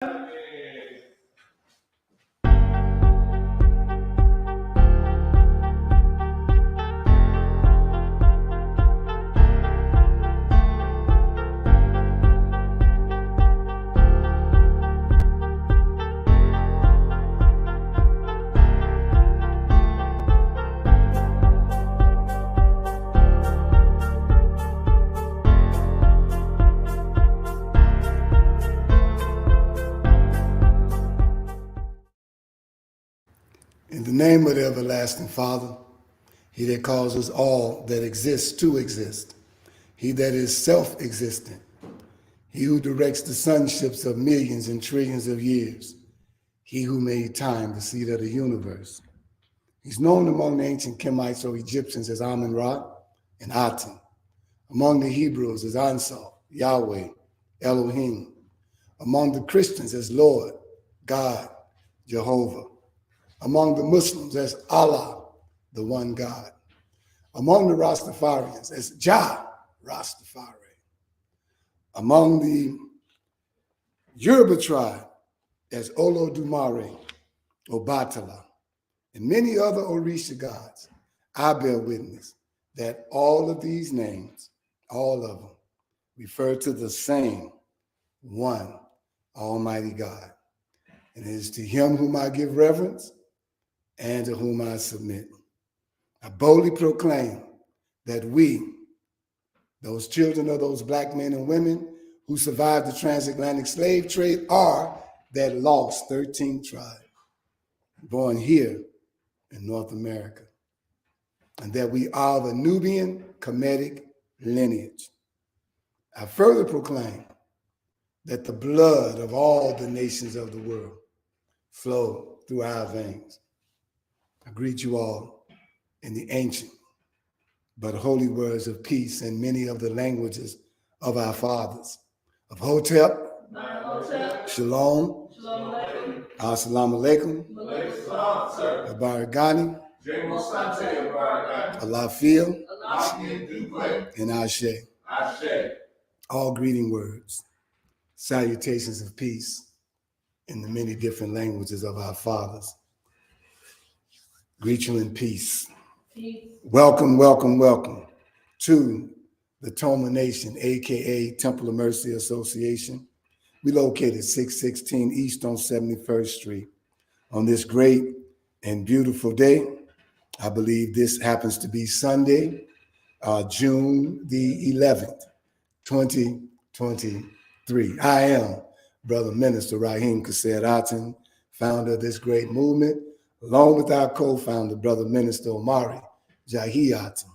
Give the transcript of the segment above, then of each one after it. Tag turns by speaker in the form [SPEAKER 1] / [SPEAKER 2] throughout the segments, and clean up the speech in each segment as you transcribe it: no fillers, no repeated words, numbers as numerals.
[SPEAKER 1] In the name of the everlasting Father, he that causes all that exists to exist, he that is self-existent, he who directs the sunships of millions and trillions of years, he who made time, the seat of the universe. He's known among the ancient Kemites or Egyptians as Amun-Ra and Aton, among the Hebrews as Ansar, Yahweh, Elohim, among the Christians as Lord, God, Jehovah, among the Muslims as Allah, the one God, among the Rastafarians as Jah Rastafari, among the Yoruba tribe as Olodumare, Obatala, and many other Orisha gods. I bear witness that all of these names, all of them, refer to the same one Almighty God. And it is to him whom I give reverence and to whom I submit. I boldly proclaim that we, those children of those black men and women who survived the transatlantic slave trade, are that lost 13th tribe, born here in North America, and that we are the Nubian Kemetic lineage. I further proclaim that the blood of all the nations of the world flow through our veins. I greet you all in the ancient but holy words of peace in many of the languages of our fathers, of Hotep, Shalom, Assalamu alaikum, Abaragani, Alafia, and Ashe. All greeting words, salutations of peace in the many different languages of our fathers. Greet you in peace. Welcome, welcome, welcome to the Toma Nation, aka Temple of Mercy Association. We located 616 East on 71st Street on this great and beautiful day. I believe this happens to be Sunday, June the 11th, 2023. I am Brother Minister Rahim Chesed Aton, founder of this great movement, along with our co-founder, Brother Minister Omari Jahi Aton,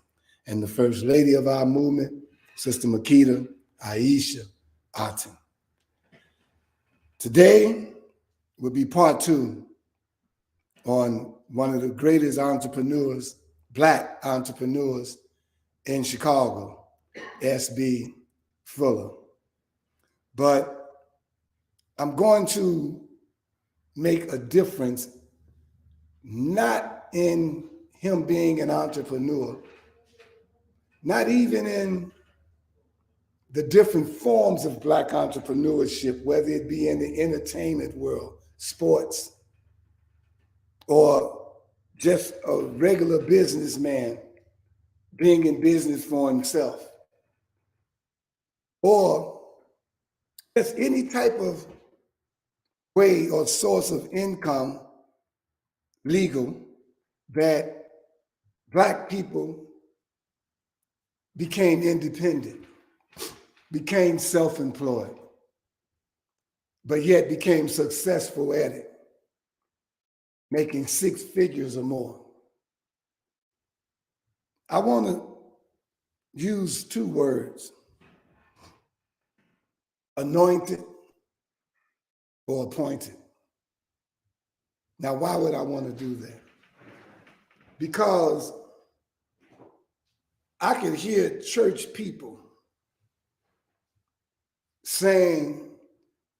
[SPEAKER 1] and the First Lady of our movement, Sister Makita Aisha Aton. Today will be part 2 on one of the greatest entrepreneurs, Black entrepreneurs in Chicago, S.B. Fuller. But I'm going to make a difference, not in him being an entrepreneur, not even in the different forms of Black entrepreneurship, whether it be in the entertainment world, sports, or just a regular businessman being in business for himself, or just any type of way or source of income, legal, that Black people became independent, became self-employed, but yet became successful at it, making 6 figures or more. I want to use 2 words, anointed or appointed. Now, why would I want to do that? Because I can hear church people saying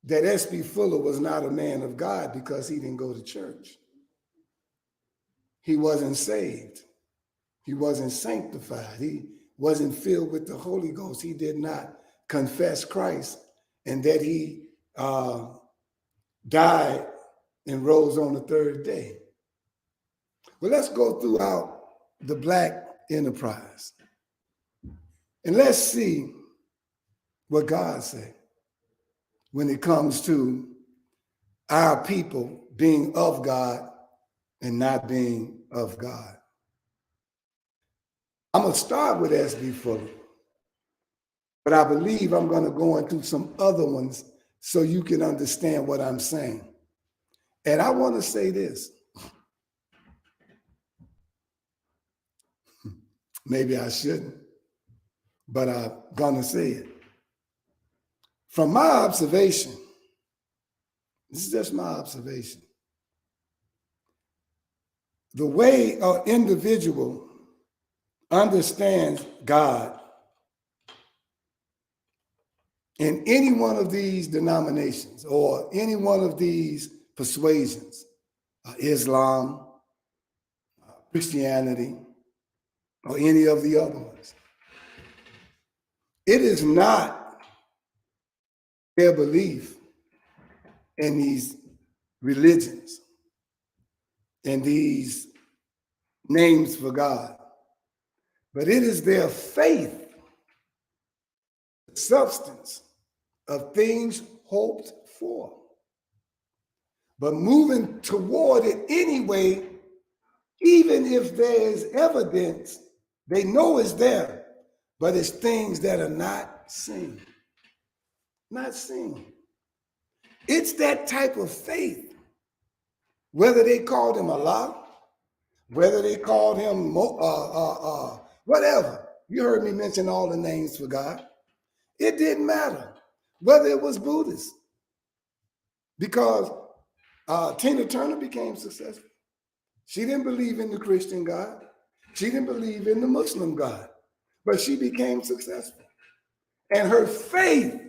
[SPEAKER 1] that S.B. Fuller was not a man of God because he didn't go to church. He wasn't saved. He wasn't sanctified. He wasn't filled with the Holy Ghost. He did not confess Christ, and that he died and rose on the third day. Well, let's go throughout the Black enterprise and let's see what God said when it comes to our people being of God and not being of God. I'm going to start with S.B. Fuller, but I believe I'm going to go into some other ones so you can understand what I'm saying. And I want to say this. Maybe I shouldn't, but I'm going to say it. From my observation, this is just my observation, the way an individual understands God in any one of these denominations or any one of these persuasions, Islam, Christianity, or any of the other ones, it is not their belief in these religions and these names for God, but it is their faith, the substance of things hoped for. But moving toward it anyway, even if there is evidence, they know it's there, but it's things that are not seen. Not seen. It's that type of faith. Whether they called him Allah, whether they called him whatever. You heard me mention all the names for God. It didn't matter whether it was Buddhist, because Tina Turner became successful. She didn't believe in the Christian God. She didn't believe in the Muslim God, but she became successful. And her faith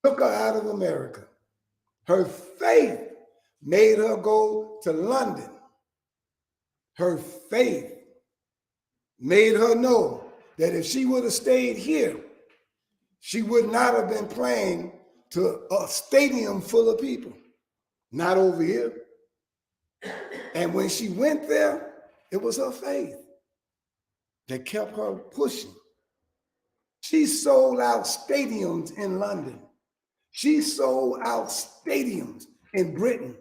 [SPEAKER 1] took her out of America. Her faith made her go to London. Her faith made her know that if she would have stayed here, she would not have been playing to a stadium full of people. Not over here. And when she went there, it was her faith that kept her pushing. She sold out stadiums in London. She sold out stadiums in Britain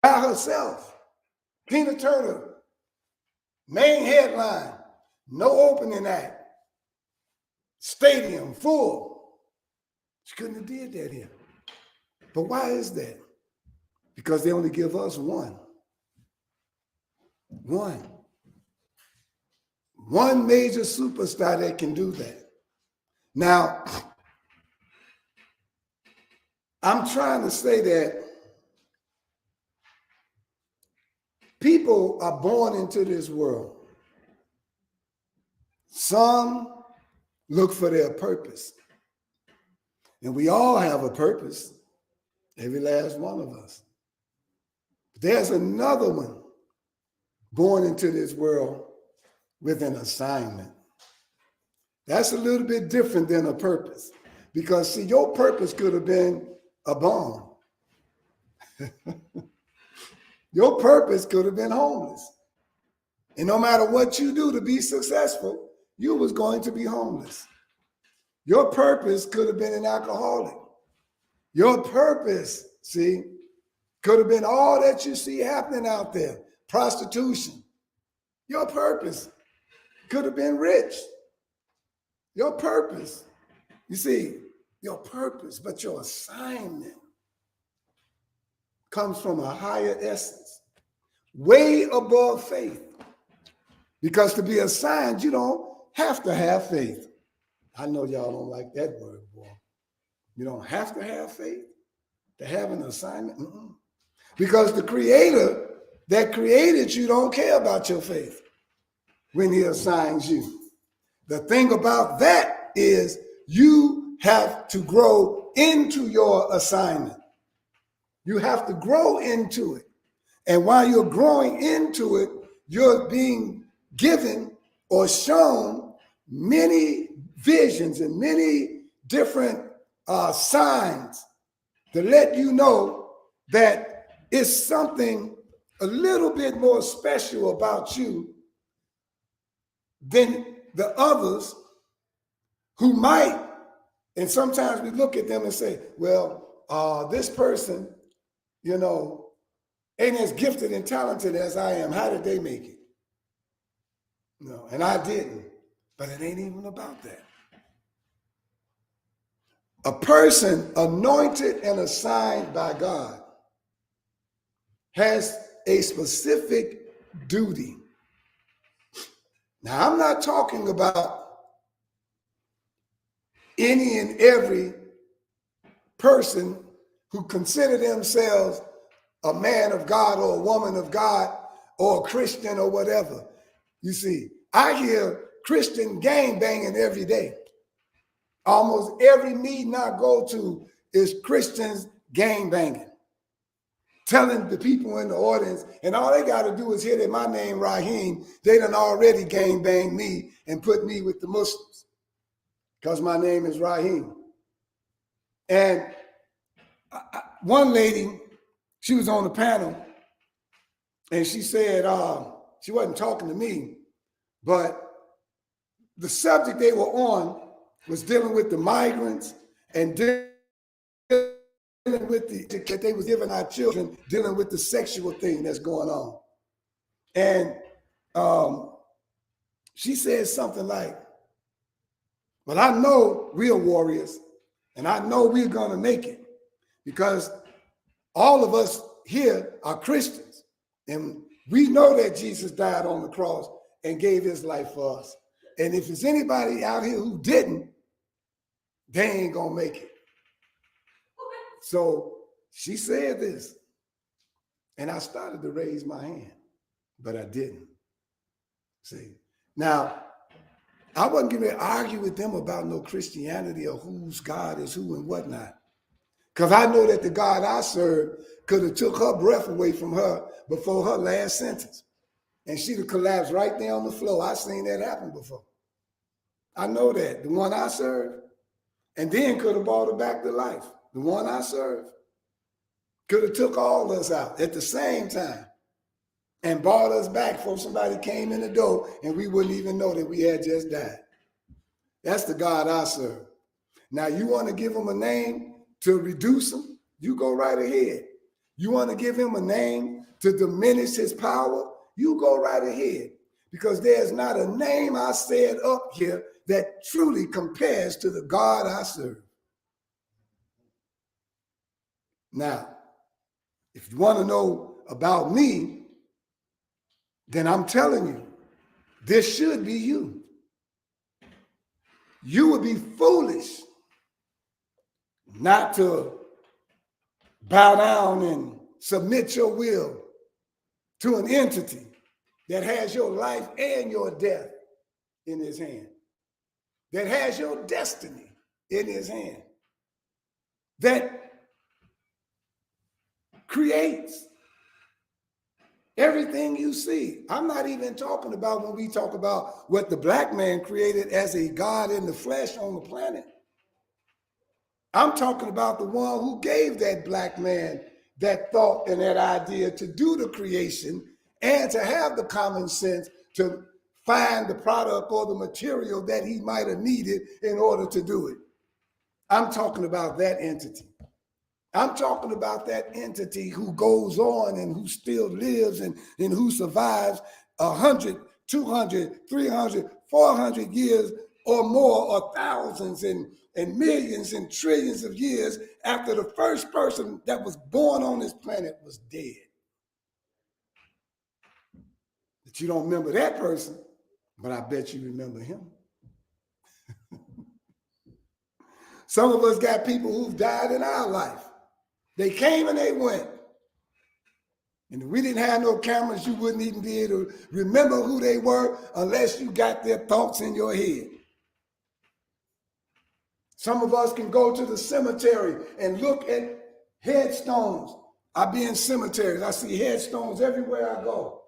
[SPEAKER 1] by herself. Tina Turner, main headline, no opening act, stadium full. She couldn't have did that here. But why is that? Because they only give us one. One major superstar that can do that. Now, I'm trying to say that people are born into this world. Some look for their purpose. And we all have a purpose, every last one of us. There's another one born into this world with an assignment. That's a little bit different than a purpose. Because, see, your purpose could have been a bomb. Your purpose could have been homeless. And no matter what you do to be successful, you was going to be homeless. Your purpose could have been an alcoholic. Your purpose, see, could have been all that you see happening out there, prostitution. Your purpose could have been rich. Your purpose, you see, your purpose, but your assignment comes from a higher essence, way above faith. Because to be assigned, you don't have to have faith. I know y'all don't like that word, boy. You don't have to have faith to have an assignment. Because the creator that created you don't care about your faith when he assigns you. The thing about that is you have to grow into your assignment. You have to grow into it. And while you're growing into it, you're being given or shown many visions and many different signs to let you know that it's something a little bit more special about you than the others who might, and sometimes we look at them and say, well, this person, you know, ain't as gifted and talented as I am. How did they make it? No, and I didn't. But it ain't even about that. A person anointed and assigned by God has a specific duty. Now, I'm not talking about any and every person who consider themselves a man of God or a woman of God or a Christian or whatever. You see, I hear Christian gang banging every day. Almost every meeting I go to is Christians gang banging, telling the people in the audience, and all they got to do is hear that my name Rahim, they done already gang banged me and put me with the Muslims because my name is Rahim. And one lady, she was on the panel, and she said, she wasn't talking to me, but the subject they were on was dealing with the migrants and dealing with that they was giving our children, dealing with the sexual thing that's going on. And she said something like, well, I know we're warriors, and I know we're going to make it because all of us here are Christians, and we know that Jesus died on the cross and gave his life for us. And if there's anybody out here who didn't, they ain't going to make it. So she said this, and I started to raise my hand, but I didn't. See, now, I wasn't going to argue with them about no Christianity or whose God is who and whatnot, because I know that the God I serve could have took her breath away from her before her last sentence, and she'd have collapsed right there on the floor. I've seen that happen before. I know that, the one I serve, and then could have brought her back to life. The one I serve could have took all of us out at the same time and brought us back before somebody came in the door and we wouldn't even know that we had just died. That's the God I serve. Now, you want to give him a name to reduce him? You go right ahead. You want to give him a name to diminish his power? You go right ahead. Because there's not a name I said up here that truly compares to the God I serve. Now, if you want to know about me, then I'm telling you, this should be you. You would be foolish not to bow down and submit your will to an entity that has your life and your death in his hand, that has your destiny in his hand, that creates everything you see. I'm not even talking about when we talk about what the black man created as a God in the flesh on the planet. I'm talking about the one who gave that black man that thought and that idea to do the creation and to have the common sense to find the product or the material that he might have needed in order to do it. I'm talking about that entity. I'm talking about that entity who goes on and who still lives and who survives 100, 200, 300, 400 years or more, or thousands and millions and trillions of years after the first person that was born on this planet was dead. But you don't remember that person, but I bet you remember him. Some of us got people who've died in our life. They came and they went. And if we didn't have no cameras, you wouldn't even be able to remember who they were unless you got their thoughts in your head. Some of us can go to the cemetery and look at headstones. I be in cemeteries. I see headstones everywhere I go.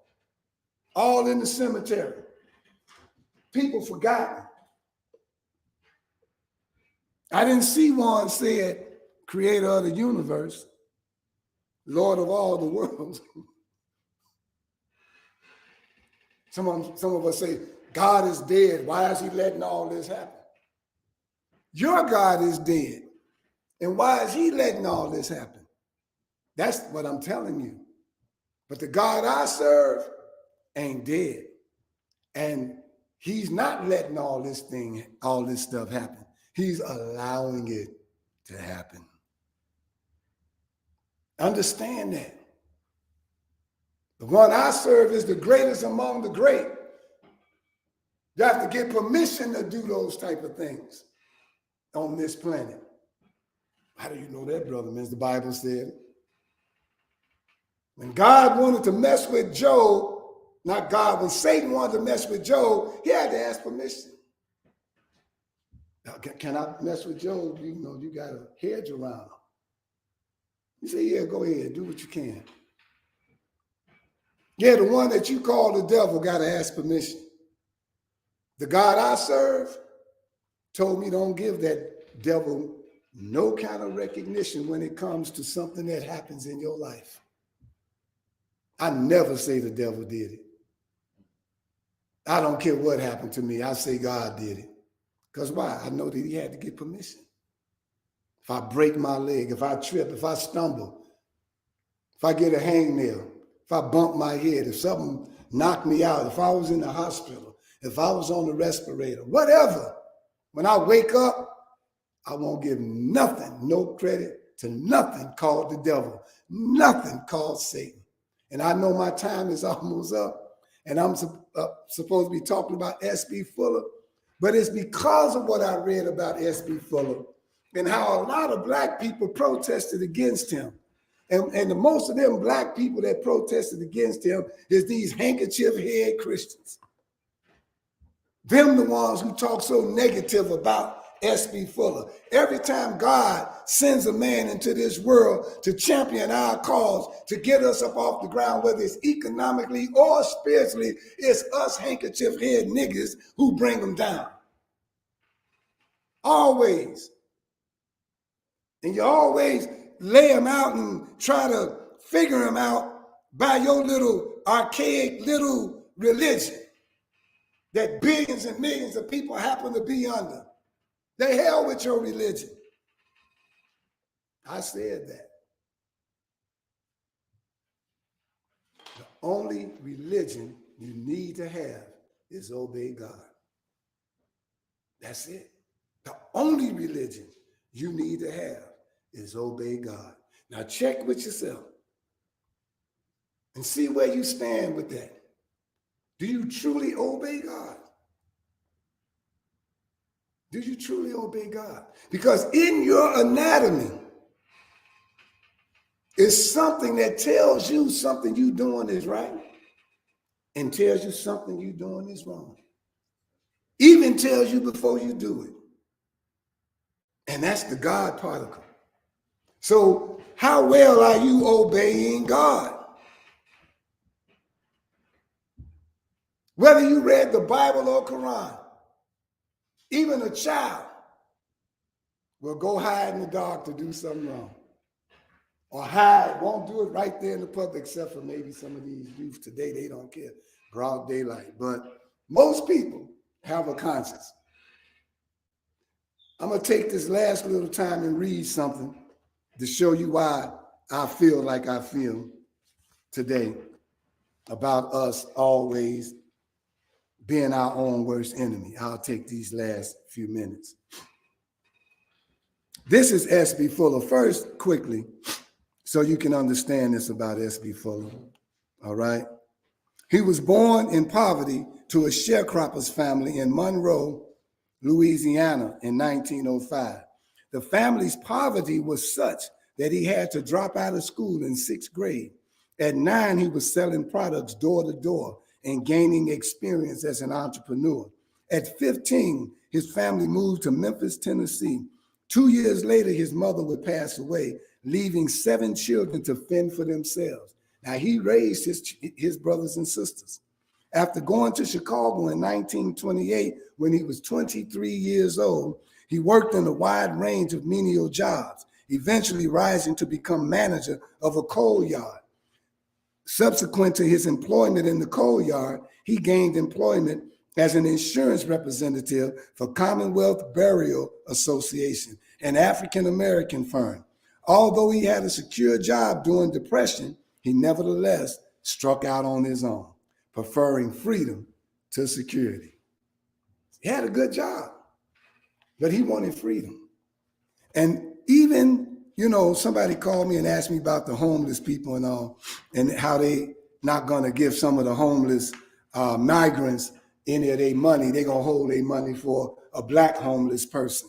[SPEAKER 1] All in the cemetery. People forgotten. I didn't see one said, creator of the universe, Lord of all the worlds. Some of us say, God is dead. Why is he letting all this happen? Your God is dead. And why is he letting all this happen? That's what I'm telling you. But the God I serve ain't dead. And he's not letting all this stuff happen. He's allowing it to happen. Understand that. The one I serve is the greatest among the great. You have to get permission to do those type of things on this planet. How do you know that, brother? As the Bible said. When God wanted to mess with Job, not God, when Satan wanted to mess with Job, he had to ask permission. Now, can I mess with Job? You know, you got to hedge around him. You say, yeah, go ahead, do what you can. Yeah, the one that you call the devil got to ask permission. The God I serve told me don't give that devil no kind of recognition when it comes to something that happens in your life. I never say the devil did it. I don't care what happened to me. I say God did it. Because why? I know that he had to get permission. If I break my leg, if I trip, if I stumble, if I get a hangnail, if I bump my head, if something knocked me out, if I was in the hospital, if I was on the respirator, whatever, when I wake up, I won't give nothing, no credit to nothing called the devil, nothing called Satan. And I know my time is almost up, and I'm supposed to be talking about S.B. Fuller, but it's because of what I read about S.B. Fuller and how a lot of black people protested against him. And the most of them black people that protested against him is these handkerchief head Christians. Them the ones who talk so negative about S.B. Fuller. Every time God sends a man into this world to champion our cause, to get us up off the ground, whether it's economically or spiritually, it's us handkerchief head niggas who bring them down. Always. And you always lay them out and try to figure them out by your little archaic little religion that billions and millions of people happen to be under. The hell with your religion. I said that. The only religion you need to have is obey God. That's it. The only religion you need to have is obey God. Now check with yourself and see where you stand with that. Do you truly obey God? Do you truly obey God? Because in your anatomy is something that tells you something you doing is right and tells you something you doing is wrong. Even tells you before you do it. And that's the God particle. So how well are you obeying God? Whether you read the Bible or Quran, even a child will go hide in the dark to do something wrong. Or hide, won't do it right there in the public, except for maybe some of these youth today, they don't care. Broad daylight. But most people have a conscience. I'm going to take this last little time and read something to show you why I feel like I feel today about us always being our own worst enemy. I'll take these last few minutes. This is S.B. Fuller. First, quickly, so you can understand this about S.B. Fuller, all right? He was born in poverty to a sharecropper's family in Monroe, Louisiana in 1905. The family's poverty was such that he had to drop out of school in 6th grade. At 9, he was selling products door to door and gaining experience as an entrepreneur. At 15, his family moved to Memphis, Tennessee. 2 years later, his mother would pass away, leaving 7 children to fend for themselves. Now, he raised his brothers and sisters. After going to Chicago in 1928, when he was 23 years old, he worked in a wide range of menial jobs. eventually rising to become manager of a coal yard. Subsequent to his employment in the coal yard, he gained employment as an insurance representative for Commonwealth Burial Association, an African-American firm. Although he had a secure job during Depression, he nevertheless struck out on his own, preferring freedom to security. He had a good job, but he wanted freedom. And even, somebody called me and asked me about the homeless people and all, and how they not going to give some of the homeless migrants any of their money. They're going to hold their money for a black homeless person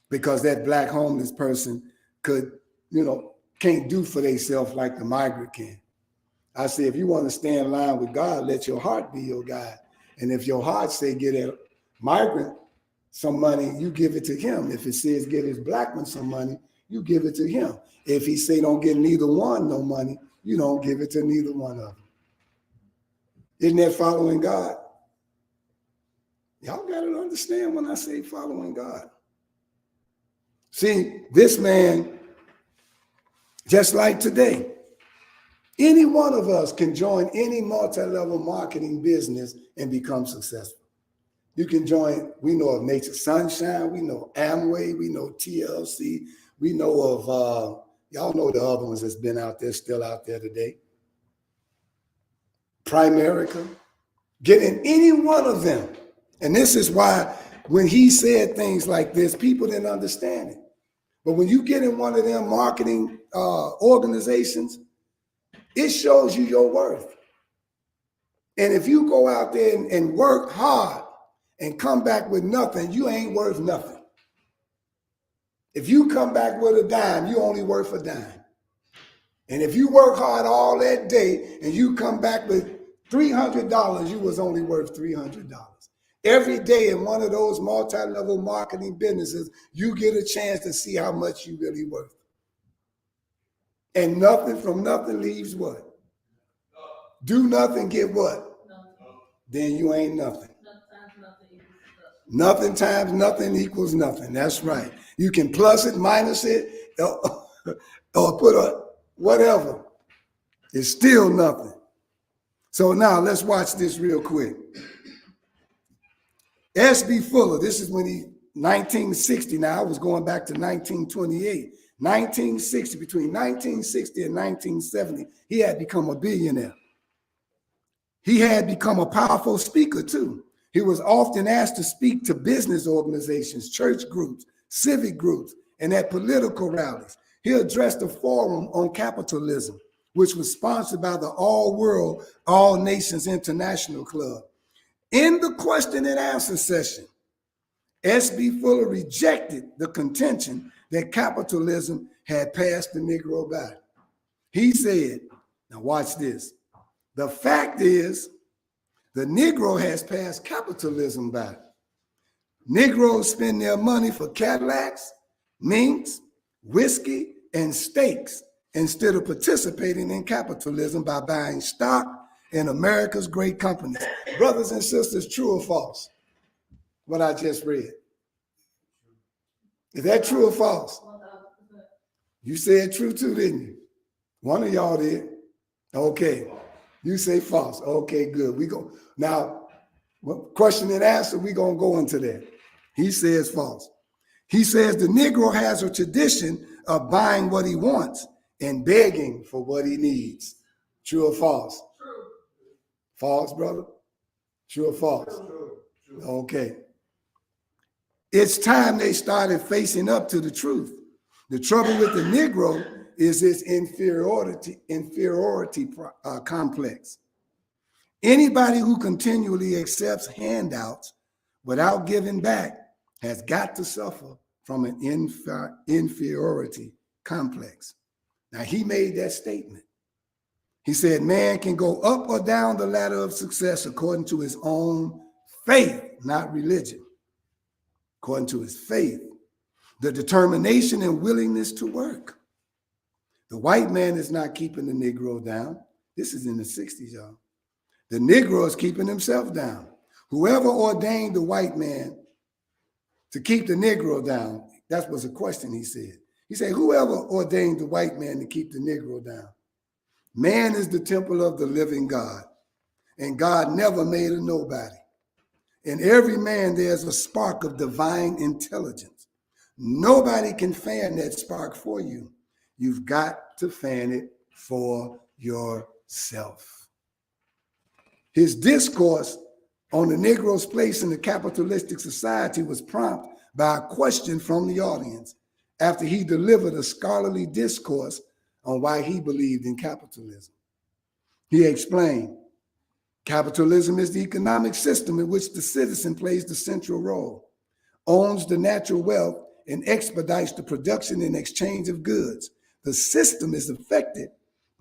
[SPEAKER 1] because that black homeless person could, can't do for themselves like the migrant can. I say, if you want to stay in line with God, let your heart be your guide. And if your heart say get a migrant some money, you give it to him. If it says get his black man some money, you give it to him. If he say don't get neither one no money, you don't give it to neither one of them. Isn't that following God? Y'all got to understand when I say following God. See, this man, just like today, any one of us can join any multi-level marketing business and become successful. You can join, we know of Nature Sunshine, we know Amway, we know TLC, we know of, y'all know the other ones that's been out there, still out there today. Primerica, get in any one of them. And this is why when he said things like this, people didn't understand it. But when you get in one of them marketing organizations, it shows you your worth. And if you go out there and work hard and come back with nothing, you ain't worth nothing. If you come back with a dime, you only worth a dime. And if you work hard all that day and you come back with $300, you was only worth $300. Every day in one of those multi-level marketing businesses, you get a chance to see how much you really worth. And nothing from nothing leaves what? Do nothing, get what? Nothing. Then you ain't nothing. Nothing times nothing equals nothing. That's right. You can plus it, minus it, or put a whatever. It's still nothing. So now let's watch this real quick. S.B. Fuller, this is when 1960, now I was going back to 1928. 1960, between 1960 and 1970, he had become a billionaire. He had become a powerful speaker too. He was often asked to speak to business organizations, church groups, civic groups, and at political rallies. He addressed a forum on capitalism, which was sponsored by the All World, All Nations International Club. In the question and answer session, S.B. Fuller rejected the contention that capitalism had passed the Negro by. He said, now watch this, the fact is the Negro has passed capitalism by. Negroes spend their money for Cadillacs, minks, whiskey, and steaks instead of participating in capitalism by buying stock in America's great companies. Brothers and sisters, true or false? What I just read. Is that true or false? You said true too, didn't you? One of y'all did. Okay. You say false. Okay, good. We go. Now, question and answer, we're going to go into that. He says false. He says the Negro has a tradition of buying what he wants and begging for what he needs. True or false? True. False, brother? True or false? True. Okay. It's time they started facing up to the truth. The trouble with the Negro is his inferiority complex. Anybody who continually accepts handouts without giving back has got to suffer from an inferiority complex. Now, he made that statement. He said, man can go up or down the ladder of success according to his own faith, not religion. According to his faith, the determination and willingness to work. The white man is not keeping the Negro down. This is in the 60s, y'all. The Negro is keeping himself down. Whoever ordained the white man to keep the Negro down, that was a question he said. He said, whoever ordained the white man to keep the Negro down? Man is the temple of the living God, and God never made a nobody. In every man, there's a spark of divine intelligence. Nobody can fan that spark for you. You've got to fan it for yourself. His discourse on the Negro's place in the capitalistic society was prompted by a question from the audience after he delivered a scholarly discourse on why he believed in capitalism. He explained, capitalism is the economic system in which the citizen plays the central role, owns the natural wealth, and expedites the production and exchange of goods. The system is affected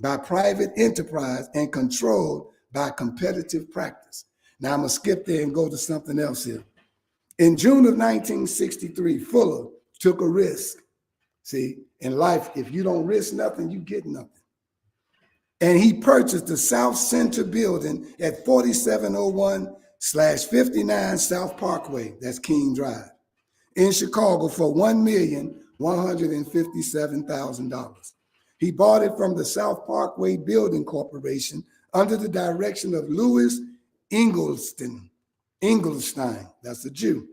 [SPEAKER 1] by private enterprise and controlled by competitive practice. Now I'm going to skip there and go to something else here. In June of 1963, Fuller took a risk. See, in life, if you don't risk nothing, you get nothing. And he purchased the South Center building at 4701/59 South Parkway, that's King Drive, in Chicago for $1,157,000. He bought it from the South Parkway Building Corporation under the direction of Louis Inglestein, that's a Jew,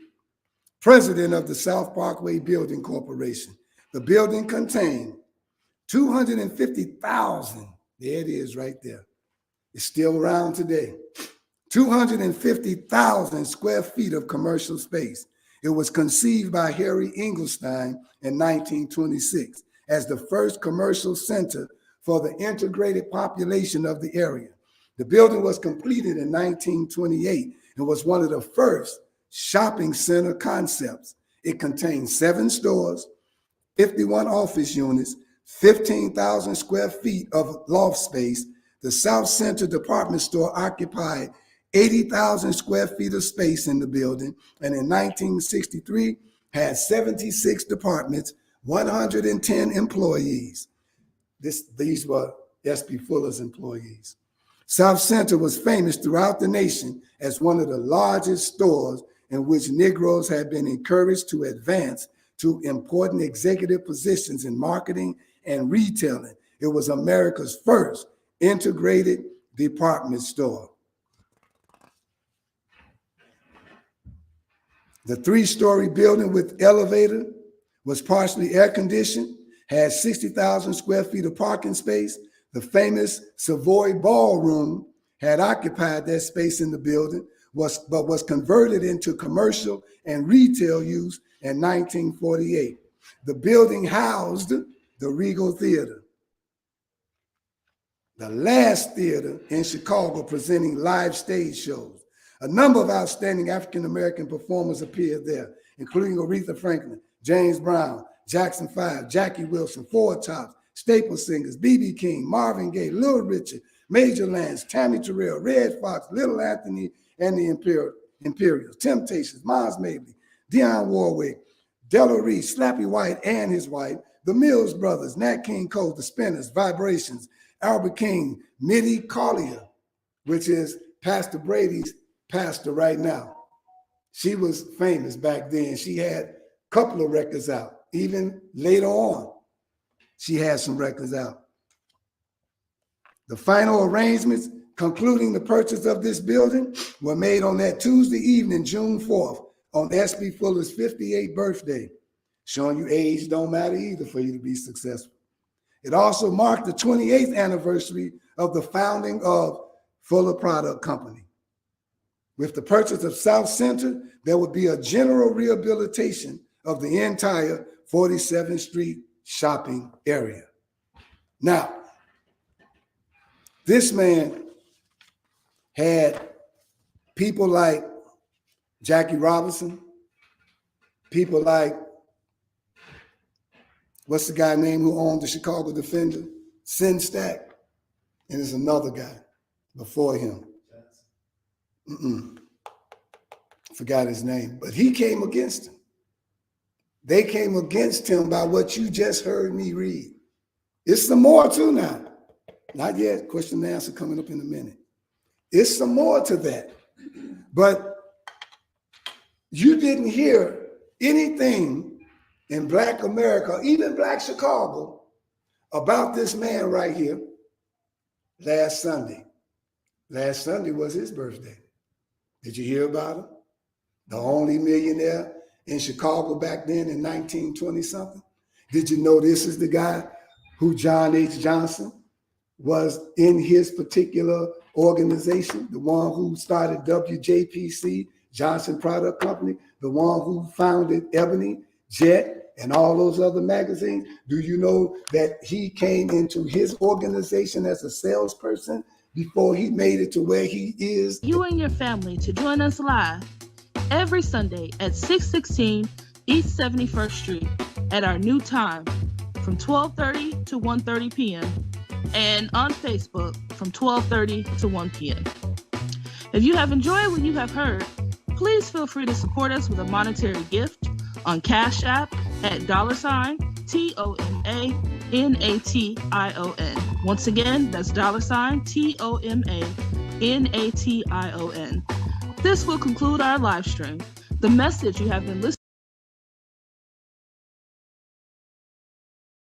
[SPEAKER 1] president of the South Parkway Building Corporation. The building contained 250,000, there it is right there. It's still around today. 250,000 square feet of commercial space. It was conceived by Harry Inglestein in 1926 as the first commercial center for the integrated population of the area. The building was completed in 1928 and was one of the first shopping center concepts. It contained 7 stores, 51 office units, 15,000 square feet of loft space. The South Center department store occupied 80,000 square feet of space in the building, and in 1963 had 76 departments, 110 employees. These were S.P. Fuller's employees. South Center was famous throughout the nation as one of the largest stores in which Negroes had been encouraged to advance to important executive positions in marketing and retailing. It was America's first integrated department store. The 3-story building with elevator was partially air conditioned, had 60,000 square feet of parking space. The famous Savoy Ballroom had occupied that space in the building, but was converted into commercial and retail use in 1948. The building housed the Regal Theater, the last theater in Chicago presenting live stage shows. A number of outstanding African-American performers appeared there, including Aretha Franklin, James Brown, Jackson 5, Jackie Wilson, Four Tops, Staple Singers, B.B. King, Marvin Gaye, Little Richard, Major Lance, Tammy Terrell, Red Fox, Little Anthony and the Imperials, Temptations, Miles Mabley, Dionne Warwick, Della Reese, Slappy White and his wife, the Mills Brothers, Nat King Cole, the Spinners, Vibrations, Albert King, Mitty Collier, which is Pastor Brady's pastor right now. She was famous back then. She had a couple of records out. Even later on, she had some records out. The final arrangements concluding the purchase of this building were made on that Tuesday evening, June 4th, on S.P. Fuller's 58th birthday, showing you age don't matter either for you to be successful. It also marked the 28th anniversary of the founding of Fuller Product Company. With the purchase of South Center, there would be a general rehabilitation of the entire 47th Street shopping area. Now, this man had people like Jackie Robinson, people like, what's the guy named who owned the Chicago Defender? Sin Stack. And there's another guy before him. Forgot his name, but he came against him. They came against him by what you just heard me read. It's some more too now. Not yet, question and answer coming up in a minute. It's some more to that. But you didn't hear anything in Black America, even Black Chicago, about this man right here last Sunday. Last Sunday was his birthday. Did you hear about him? The only millionaire in Chicago back then in 1920 something. Did you know this is the guy who John H. Johnson was in his particular organization, the one who started WJPC, Johnson Product Company, the one who founded Ebony, Jet, and all those other magazines? Do you know that he came into his organization as a salesperson before he made it to where he is?
[SPEAKER 2] You and your family to join us live every Sunday at 616 East 71st Street at our new time from 12:30 to 1:30 p.m. and on Facebook from 12:30 to 1 p.m. If you have enjoyed what you have heard, please feel free to support us with a monetary gift on Cash App at $TOMANATION. Once again, that's $TOMANATION. This will conclude our live stream. The message you have been listening